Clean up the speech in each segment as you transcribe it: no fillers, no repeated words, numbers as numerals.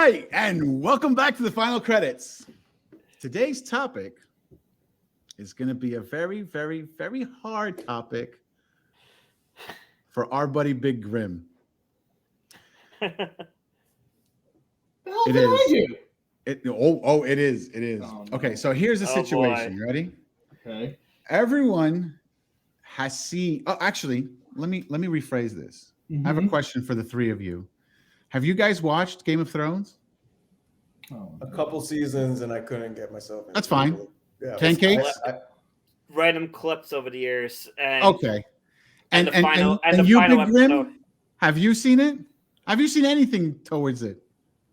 right, and welcome back to the final credits. Today's topic is going to be a very, very, very hard topic for our buddy BigGrim. It is. It is. Oh, no. Okay, so here's the situation. You ready? Okay. Everyone has seen. Oh, actually, let me rephrase this. I have a question for the three of you. Have you guys watched Game of Thrones? A couple seasons, and I couldn't get myself into That's fine. it. Yeah, Pancakes? Random clips over the years. And, Okay. And the final Big Grim, episode. have you seen it? Have you seen anything towards it?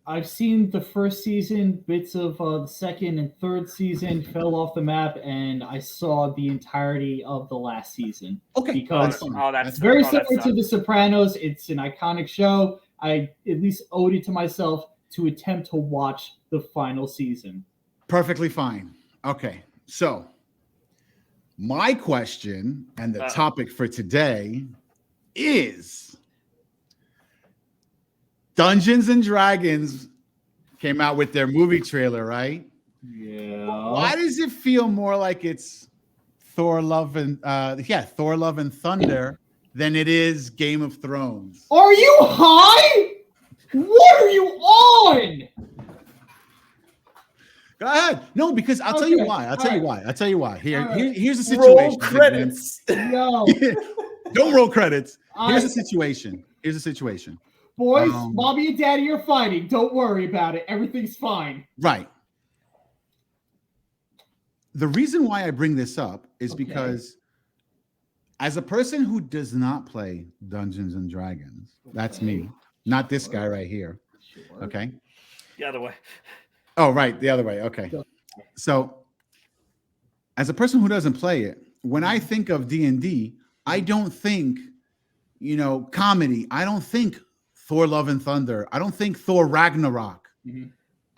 I've seen the first season, bits of the second and third season fell off the map, and I saw the entirety of the last season. Okay. Because that's it's very that's similar to The Sopranos. It's an iconic show. I at least owed it to myself to attempt to watch the final season. Perfectly fine. Okay. So my question and the topic for today is Dungeons and Dragons came out with their movie trailer, right? Yeah. Why does it feel more like it's Thor Love and Thunder than it is Game of Thrones? Are you high? What are you on? Go ahead. No, because I'll tell you why. I'll tell you why. Here's the situation. Roll credits. Yo. Don't roll credits. Here's the situation. Boys, mommy and daddy are fighting. Don't worry about it. Everything's fine. Right. The reason why I bring this up is because as a person who does not play Dungeons and Dragons, that's me, not this guy right here. Okay. The other way. Oh, right. The other way. Okay. So as a person who doesn't play it, when I think of D&D, I don't think, comedy. I don't think Thor Love and Thunder. I don't think Thor Ragnarok. Mm-hmm.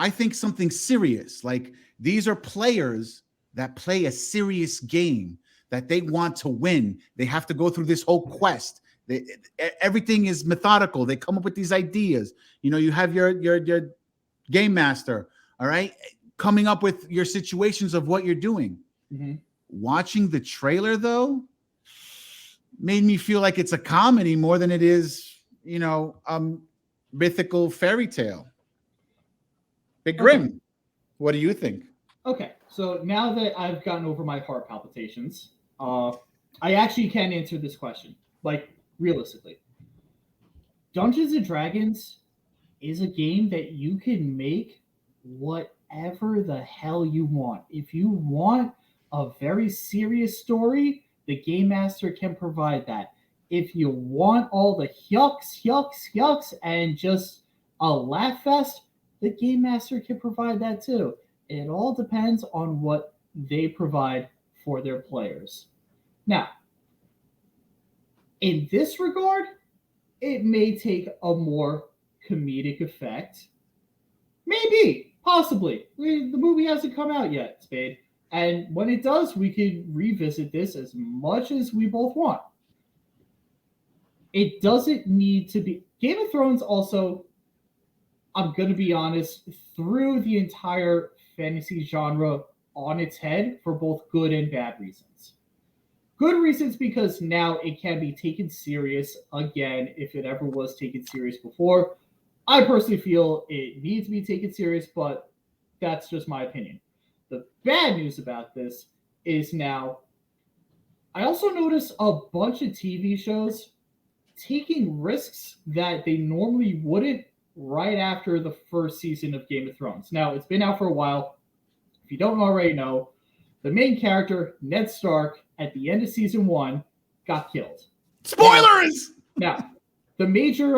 I think something serious. Like these are players that play a serious game that they want to win. They have to go through this whole quest. Everything is methodical. They come up with these ideas. You have your game master, all right, coming up with your situations of what you're doing. Mm-hmm. Watching the trailer, though, made me feel like it's a comedy more than it is, mythical fairy tale. BigGrim, what do you think? Okay, so now that I've gotten over my heart palpitations, I actually can answer this question, like, realistically. Dungeons and Dragons is a game that you can make whatever the hell you want. If you want a very serious story, the Game Master can provide that. If you want all the yucks, and just a laugh fest, the Game Master can provide that too. It all depends on what they provide for their players. Now, in this regard, it may take a more comedic effect. Maybe, possibly. The movie hasn't come out yet, Spade. And when it does, we can revisit this as much as we both want. It doesn't need to be... Game of Thrones also, I'm going to be honest, threw the entire fantasy genre on its head for both good and bad reasons. Good reasons because now it can be taken serious again if it ever was taken serious before. I personally feel it needs to be taken serious, but that's just my opinion. The bad news about this is now I also noticed a bunch of TV shows taking risks that they normally wouldn't right after the first season of Game of Thrones. Now, it's been out for a while. If you don't already know, the main character, Ned Stark, at the end of season 1, got killed. Spoilers! Now, the major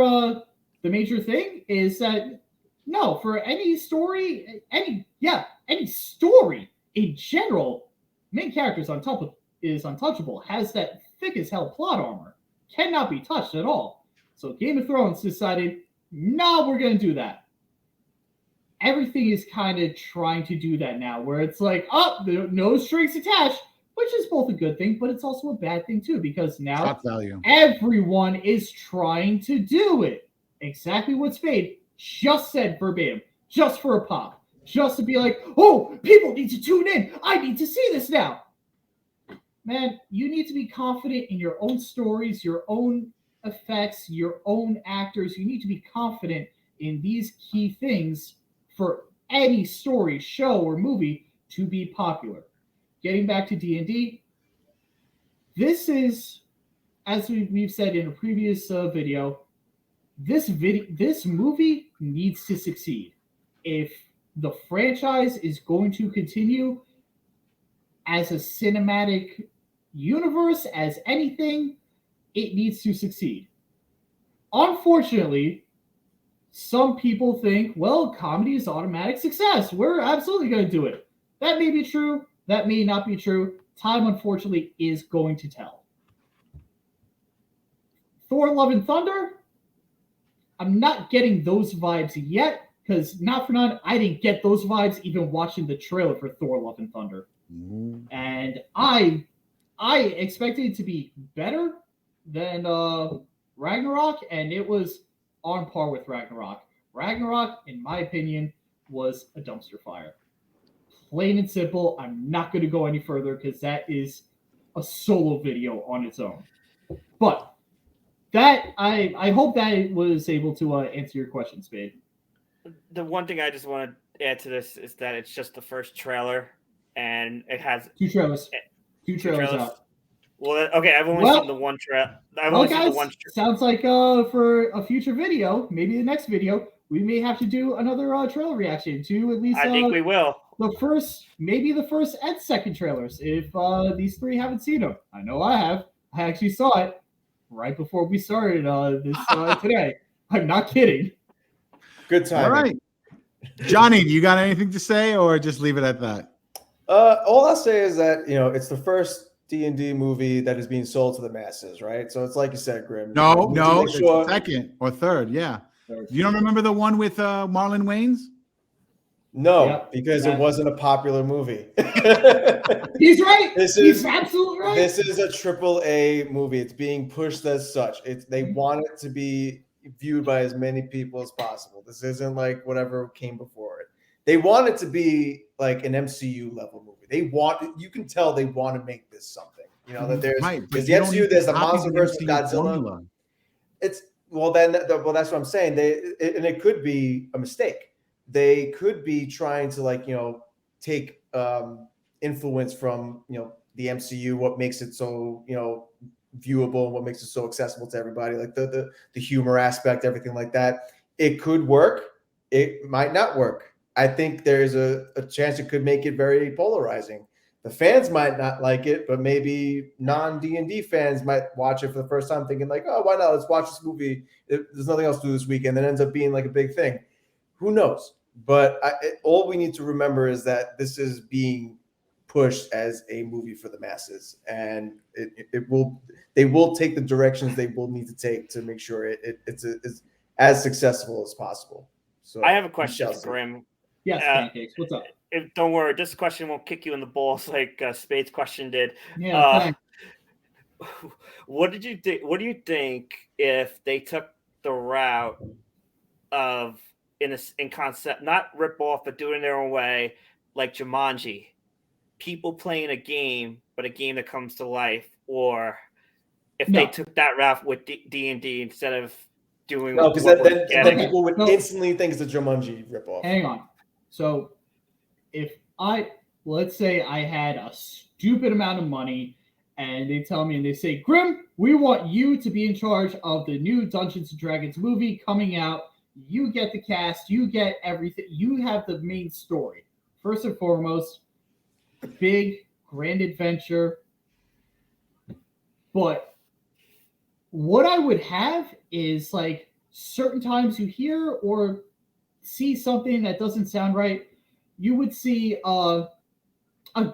thing is that no, for any story, any story in general, main character is untouchable, has that thick as hell plot armor, cannot be touched at all. So Game of Thrones decided, no, we're going to do that. Everything is kind of trying to do that now, where it's like, no strings attached, which is both a good thing, but it's also a bad thing too, because now everyone is trying to do it. Exactly what Spade just said verbatim, just for a pop, just to be like, oh, people need to tune in. I need to see this now. Man, you need to be confident in your own stories, your own effects, your own actors. You need to be confident in these key things for any story, show, or movie to be popular. Getting back to D&D, this is, as we've said in a previous video, this movie needs to succeed. If the franchise is going to continue as a cinematic universe, as anything, it needs to succeed. Unfortunately, some people think, well, comedy is automatic success. We're absolutely going to do it. That may be true. That may not be true. Time, unfortunately, is going to tell. Thor: Love and Thunder, I'm not getting those vibes yet, because not for nothing, I didn't get those vibes even watching the trailer for Thor: Love and Thunder. Mm-hmm. And I expected it to be better than Ragnarok, and it was on par with Ragnarok. Ragnarok, in my opinion, was a dumpster fire. Plain and simple. I'm not going to go any further because that is a solo video on its own. But that I hope that was able to answer your question, Spade. The one thing I just want to add to this is that it's just the first trailer, and it has two trailers out. Well, okay, I've only seen the one trailer. Sounds like for a future video, maybe the next video, we may have to do another trailer reaction to at least. I think we will. The first and second trailers, if these three haven't seen them. I know I have. I actually saw it right before we started this today. I'm not kidding. Good time. All right. Johnny, you got anything to say or just leave it at that? All I'll say is that, it's the first D&D movie that is being sold to the masses, right? So it's like you said, Grim. No, it's second or third, yeah. You don't remember the one with Marlon Wayans? No, because it wasn't a popular movie. He's right. He's absolutely right. This is a AAA movie. It's being pushed as such. They want it to be viewed by as many people as possible. This isn't like whatever came before it. They want it to be like an MCU level movie. You can tell they want to make this something. That there's the MCU, there's the MonsterVerse of Godzilla. That's what I'm saying. It could be a mistake. They could be trying to take influence from the MCU, what makes it so viewable and what makes it so accessible to everybody, like the humor aspect, everything like that. It could work. It might not work. I think there's a chance it could make it very polarizing. The fans might not like it, but maybe non-D&D fans might watch it for the first time thinking like, oh, why not? Let's watch this movie. There's nothing else to do this weekend. That ends up being like a big thing. Who knows? But all we need to remember is that this is being pushed as a movie for the masses, and they will take the directions they will need to take to make sure it's as successful as possible. So I have a question for Grim. Yes, Pancakes. What's up? Don't worry, this question won't kick you in the balls like Spade's question did. Yeah. What do you think if they took the route of in concept, not rip off, but do it in their own way, like Jumanji? People playing a game, but a game that comes to life, or if they took that route with D&D instead of doing because then people would instantly think it's a Jumanji ripoff. Hang on. So if let's say I had a stupid amount of money and they tell me and they say, Grim, we want you to be in charge of the new Dungeons & Dragons movie coming out. You get the cast, you get everything. You have the main story. First and foremost, big, grand adventure. But what I would have is like certain times you hear or see something that doesn't sound right. You would see a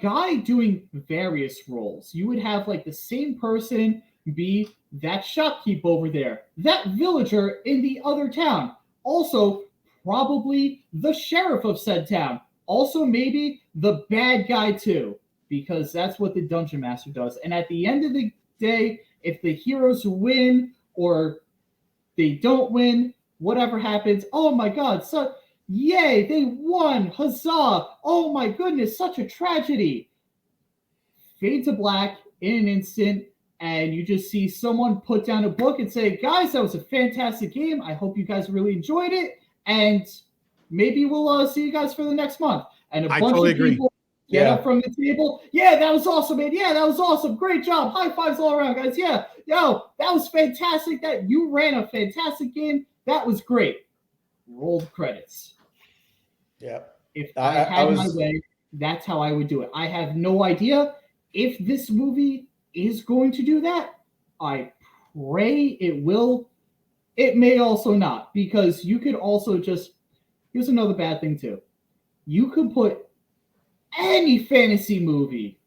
guy doing various roles. You would have like the same person be that shopkeep over there, that villager in the other town, also probably the sheriff of said town, also maybe the bad guy too, because that's what the Dungeon Master does. And at the end of the day, if the heroes win or they don't win, whatever happens, oh my God, so yay, they won, huzzah, oh my goodness, such a tragedy. Fade to black in an instant, and you just see someone put down a book and say, guys, that was a fantastic game. I hope you guys really enjoyed it, and maybe we'll see you guys for the next month. And a bunch of people get up from the table. Yeah, that was awesome, man. Yeah, that was awesome. Great job. High fives all around, guys. Yeah, yo, that was fantastic. That you ran a fantastic game. That was great. Roll the credits. Yeah. If I had my way, that's how I would do it. I have no idea if this movie is going to do that. I pray it will. It may also not, because you could also just, here's another bad thing too. You could put any fantasy movie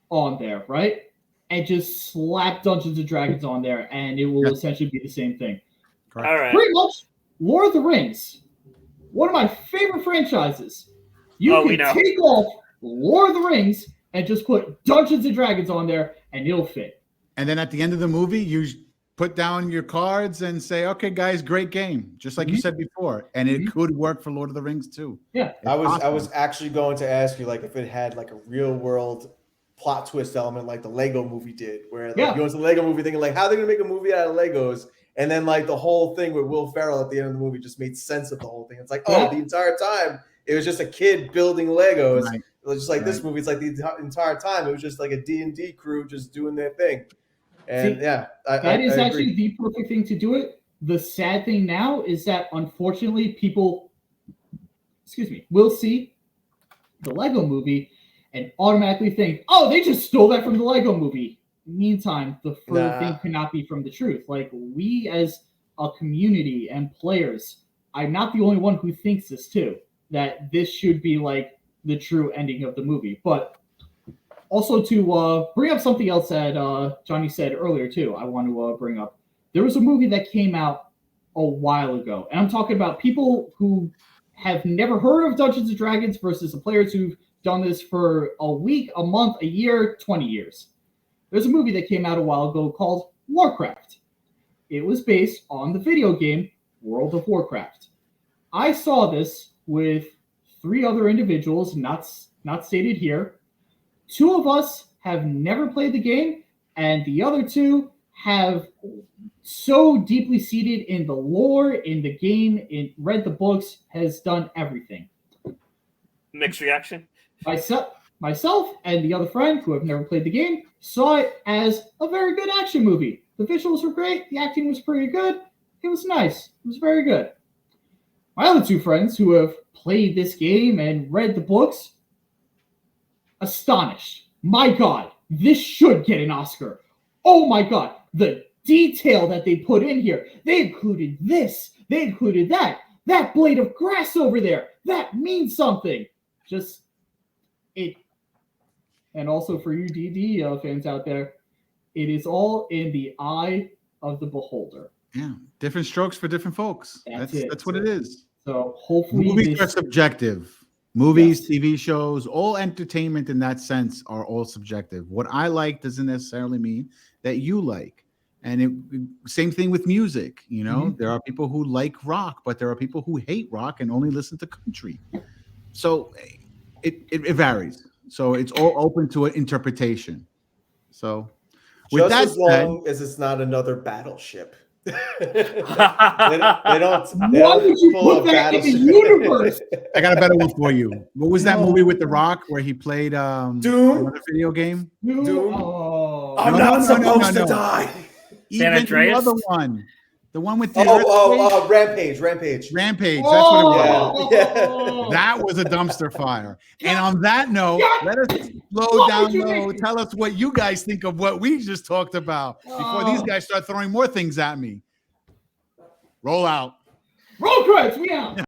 on there, right? And just slap Dungeons and Dragons on there, and it will essentially be the same thing. Correct. All right. Pretty much, Lord of the Rings, one of my favorite franchises. You can take off Lord of the Rings and just put Dungeons and Dragons on there, and it'll fit. And then at the end of the movie, you put down your cards and say, okay, guys, great game. Just like you said before. And it could work for Lord of the Rings too. Yeah. I was actually going to ask you, like, if it had like a real world plot twist element like the Lego movie did, where like, you go into the Lego movie thinking like, how are they gonna make a movie out of Legos? And then like the whole thing with Will Ferrell at the end of the movie just made sense of the whole thing. It's like, the entire time it was just a kid building Legos. Right. It was just like this movie. It's like the entire time it was just like a D&D crew just doing their thing. And that is actually the perfect thing to do it. The sad thing now is that unfortunately people, will see the Lego movie and automatically think, oh, they just stole that from the Lego movie. Meantime, the further thing cannot be from the truth. Like, we as a community and players, I'm not the only one who thinks this too, that this should be like the true ending of the movie. But also to bring up something else that Johnny said earlier too, I want to bring up. There was a movie that came out a while ago, and I'm talking about people who have never heard of Dungeons & Dragons versus the players who've done this for a week, a month, a year, 20 years. There's a movie that came out a while ago called Warcraft. It was based on the video game World of Warcraft. I saw this with 3 other individuals, not stated here. 2 of us have never played the game, and the other 2 have so deeply seated in the lore, in the game, read the books, has done everything. Mixed reaction? Myself and the other friend who have never played the game saw it as a very good action movie. The visuals were great. The acting was pretty good. It was nice. It was very good. My other 2 friends who have played this game and read the books, astonished. My God, this should get an Oscar. Oh my God, the detail that they put in here. They included this. They included that. That blade of grass over there. That means something. Just it. And also for you D&D fans out there, it is all in the eye of the beholder. Yeah, different strokes for different folks. That's what it is. So hopefully movies are subjective. Movies, TV shows, all entertainment in that sense are all subjective. What I like doesn't necessarily mean that you like. And same thing with music. You know, there are people who like rock, but there are people who hate rock and only listen to country. So it varies. So it's all open to an interpretation. So with just as long as it's not another battleship. they don't Why would you put that in the universe? I got a better one for you. What was that movie with The Rock where he played Doom? Another video game? Doom? Oh. I'm not supposed to die. Even the other one. The one with the Rampage. Rampage. That's what it was. Yeah. That was a dumpster fire. And on that note, let us slow down low. Tell us what you guys think of what we just talked about before these guys start throwing more things at me. Roll out. Roll credits. We out.